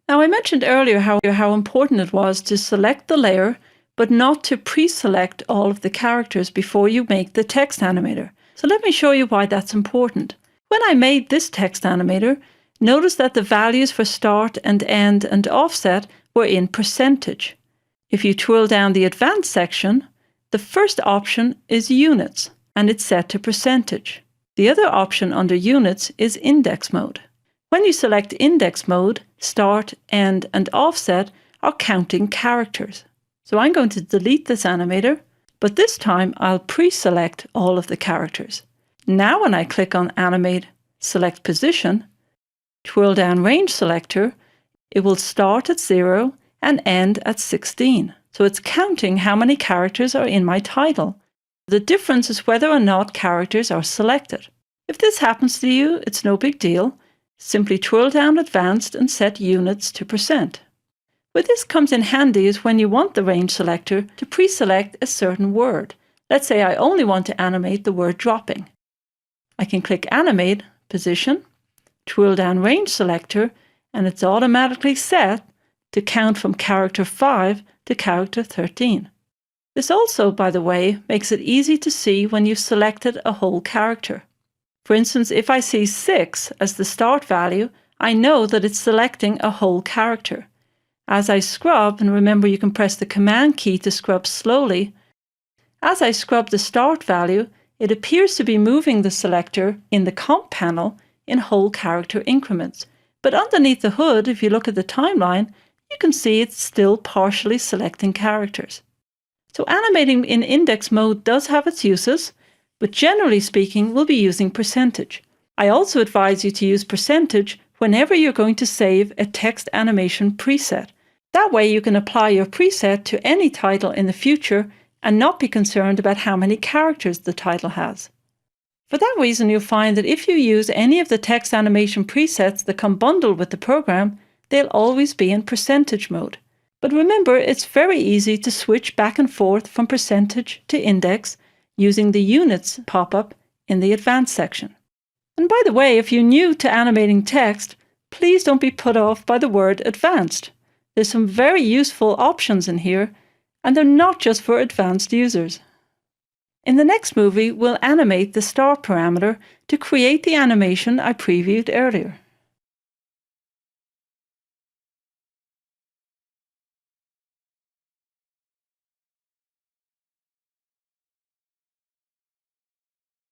Now, I mentioned earlier how important it was to select the layer, but not to pre-select all of the characters before you make the text animator. So let me show you why that's important. When I made this text animator, notice that the values for start and end and offset were in percentage. If you twirl down the advanced section, the first option is units, and it's set to percentage. The other option under units is index mode. When you select index mode, start, end, and offset are counting characters. So I'm going to delete this animator, but this time I'll pre-select all of the characters. Now when I click on Animate, select Position, twirl down Range Selector, it will start at 0 and end at 16. So it's counting how many characters are in my title. The difference is whether or not characters are selected. If this happens to you, it's no big deal. Simply twirl down Advanced and set Units to percent. Where this comes in handy is when you want the range selector to pre-select a certain word. Let's say I only want to animate the word dropping. I can click Animate, Position, twirl down Range Selector, and it's automatically set to count from character 5 to character 13. This also, by the way, makes it easy to see when you've selected a whole character. For instance, if I see 6 as the start value, I know that it's selecting a whole character. As I scrub, and remember you can press the Command key to scrub slowly, as I scrub the start value, it appears to be moving the selector in the comp panel in whole character increments. But underneath the hood, if you look at the timeline, you can see it's still partially selecting characters. So animating in index mode does have its uses, but generally speaking, we'll be using percentage. I also advise you to use percentage whenever you're going to save a text animation preset. That way you can apply your preset to any title in the future and not be concerned about how many characters the title has. For that reason, you'll find that if you use any of the text animation presets that come bundled with the program, they'll always be in percentage mode. But remember, it's very easy to switch back and forth from percentage to index using the units pop-up in the advanced section. And by the way, if you're new to animating text, please don't be put off by the word advanced. There's some very useful options in here, and they're not just for advanced users. In the next movie, we'll animate the start parameter to create the animation I previewed earlier.